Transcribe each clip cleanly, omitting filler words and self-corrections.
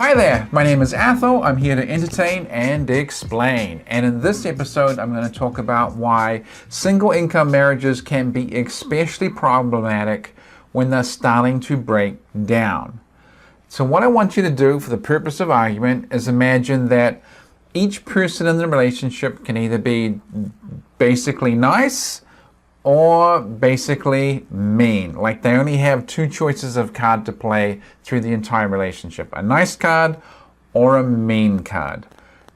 Hi there, my name is Athol. I'm here to entertain and explain. And in this episode, I'm going to talk about why single income marriages can be especially problematic when they're starting to break down. So what I want you to do for the purpose of argument is imagine that each person in the relationship can either be basically nice or basically mean. Like they only have two choices of card to play through the entire relationship. A nice card or a mean card.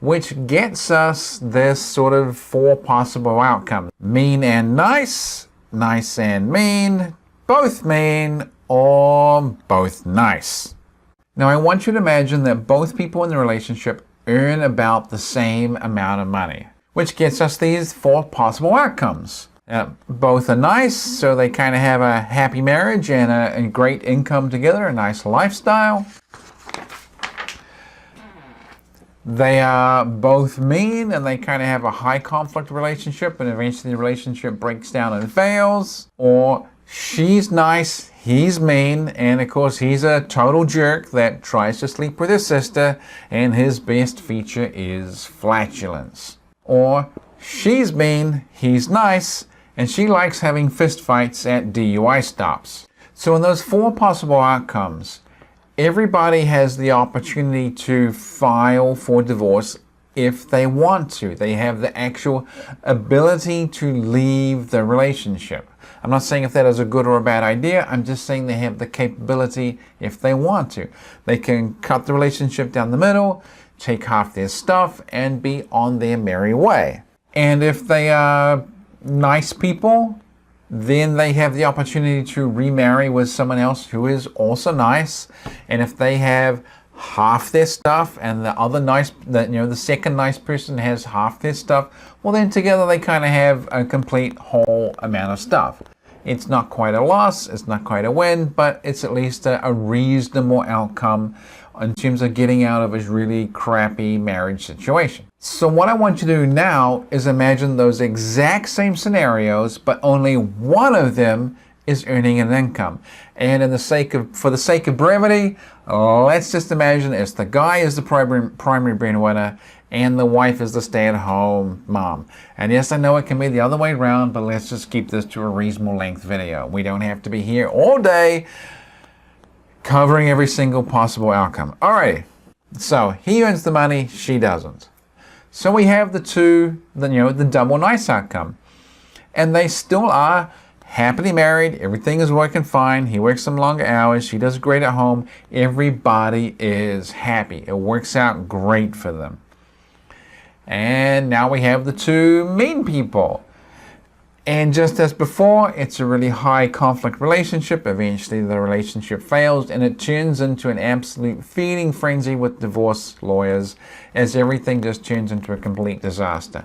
Which gets us this sort of four possible outcomes. Mean and nice, nice and mean, both mean, or both nice. Now I want you to imagine that both people in the relationship earn about the same amount of money. Which gets us these four possible outcomes. Both are nice, so they kind of have a happy marriage and a great income together, a nice lifestyle. They are both mean and they kind of have a high conflict relationship, and eventually the relationship breaks down and fails. Or she's nice, he's mean, and of course he's a total jerk that tries to sleep with his sister, and his best feature is flatulence. Or she's mean, he's nice, and she likes having fistfights at DUI stops. So in those four possible outcomes, everybody has the opportunity to file for divorce if they want to. They have the actual ability to leave the relationship. I'm not saying if that is a good or a bad idea. I'm just saying they have the capability if they want to. They can cut the relationship down the middle, take half their stuff, and be on their merry way. And if they are nice people, then they have the opportunity to remarry with someone else who is also nice. And if they have half their stuff and the other nice, the second nice person has half their stuff, well then together they kind of have a complete whole amount of stuff. It's not quite a loss, it's not quite a win, but it's at least a reasonable outcome in terms of getting out of a really crappy marriage situation. So what I want you to do now is imagine those exact same scenarios, but only one of them is earning an income. And for the sake of brevity, let's just imagine it's the guy is the primary breadwinner and the wife is the stay-at-home mom. And yes, I know it can be the other way around, but let's just keep this to a reasonable length video. We don't have to be here all day covering every single possible outcome. Alrighty, so he earns the money, she doesn't. So we have the double nice outcome. And they still are happily married, everything is working fine, he works some longer hours, she does great at home, everybody is happy. It works out great for them. And now we have the two mean people. And just as before, it's a really high conflict relationship. Eventually the relationship fails and it turns into an absolute feeding frenzy with divorce lawyers as everything just turns into a complete disaster.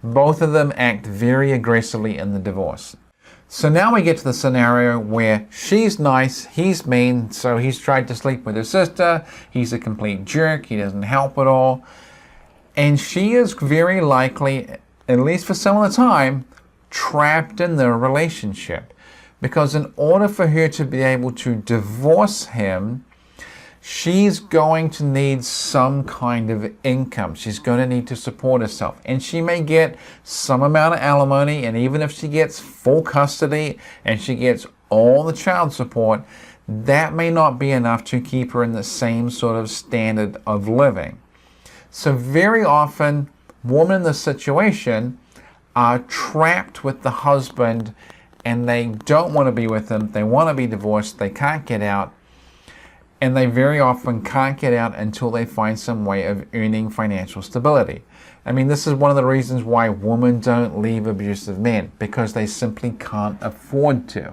Both of them act very aggressively in the divorce. So now we get to the scenario where she's nice, he's mean, so he's tried to sleep with her sister, he's a complete jerk, he doesn't help at all. And she is very likely, at least for some of the time, trapped in the relationship, because in order for her to be able to divorce him, she's going to need some kind of income. She's going to need to support herself, and she may get some amount of alimony, and even if she gets full custody and she gets all the child support, that may not be enough to keep her in the same sort of standard of living. So very often women in this situation are trapped with the husband and they don't want to be with him, they want to be divorced, they can't get out, and they very often can't get out until they find some way of earning financial stability. I mean, this is one of the reasons why women don't leave abusive men, because they simply can't afford to.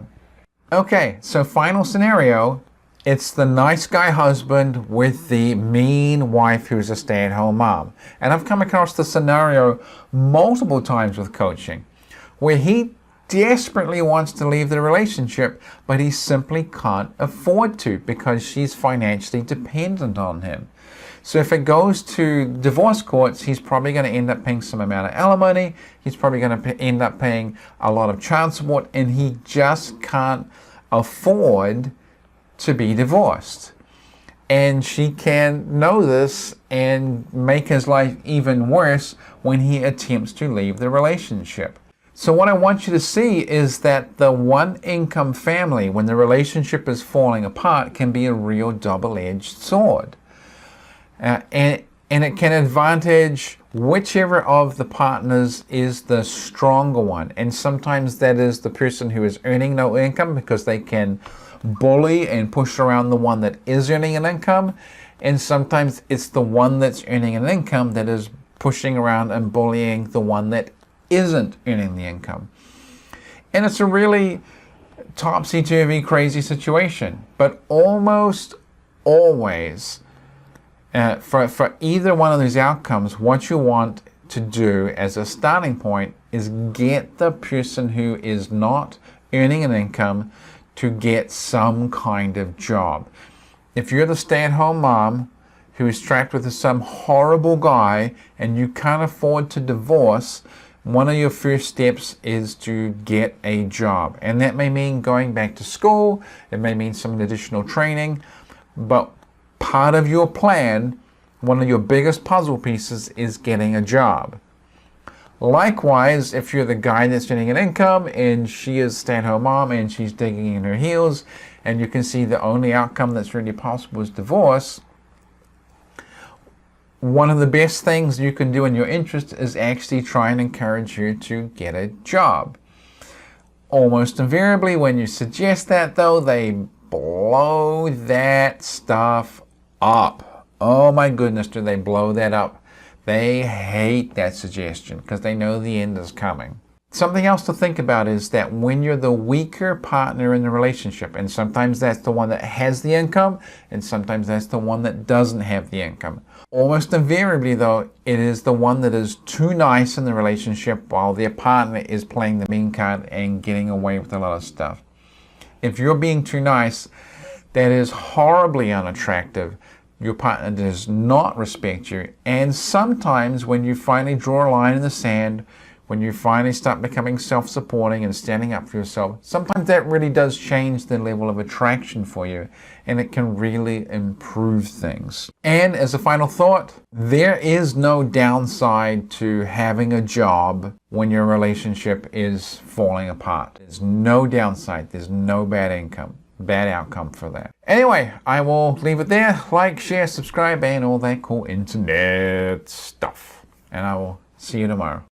Okay, so final scenario, it's the nice guy husband with the mean wife who's a stay-at-home mom. And I've come across this scenario multiple times with coaching, where he desperately wants to leave the relationship, but he simply can't afford to because she's financially dependent on him. So if it goes to divorce courts, he's probably going to end up paying some amount of alimony, he's probably going to end up paying a lot of child support, and he just can't afford to be divorced. And she can know this and make his life even worse when he attempts to leave the relationship. So what I want you to see is that the one income family, when the relationship is falling apart, can be a real double-edged sword. And it can advantage whichever of the partners is the stronger one. And sometimes that is the person who is earning no income, because they can bully and push around the one that is earning an income. And sometimes it's the one that's earning an income that is pushing around and bullying the one that isn't earning the income. And it's a really topsy-turvy, crazy situation. But almost always, for either one of these outcomes, what you want to do as a starting point is get the person who is not earning an income to get some kind of job. If you're the stay-at-home mom who is trapped with some horrible guy and you can't afford to divorce, one of your first steps is to get a job. And that may mean going back to school, it may mean some additional training, but part of your plan, one of your biggest puzzle pieces, is getting a job. Likewise, if you're the guy that's earning an income and she is a stay-at-home mom and she's digging in her heels and you can see the only outcome that's really possible is divorce, one of the best things you can do in your interest is actually try and encourage her to get a job. Almost invariably, when you suggest that, though, they blow that stuff up. Oh my goodness, do they blow that up. They hate that suggestion because they know the end is coming. Something else to think about is that when you're the weaker partner in the relationship, and sometimes that's the one that has the income, and sometimes that's the one that doesn't have the income. Almost invariably, though, it is the one that is too nice in the relationship while their partner is playing the mean card and getting away with a lot of stuff. If you're being too nice, that is horribly unattractive. Your partner does not respect you. And sometimes when you finally draw a line in the sand, when you finally start becoming self-supporting and standing up for yourself, sometimes that really does change the level of attraction for you, and it can really improve things. And as a final thought, there is no downside to having a job when your relationship is falling apart. There's no downside. There's no bad outcome for that. Anyway, I will leave it there. Like, share, subscribe, and all that cool internet stuff. And I will see you tomorrow.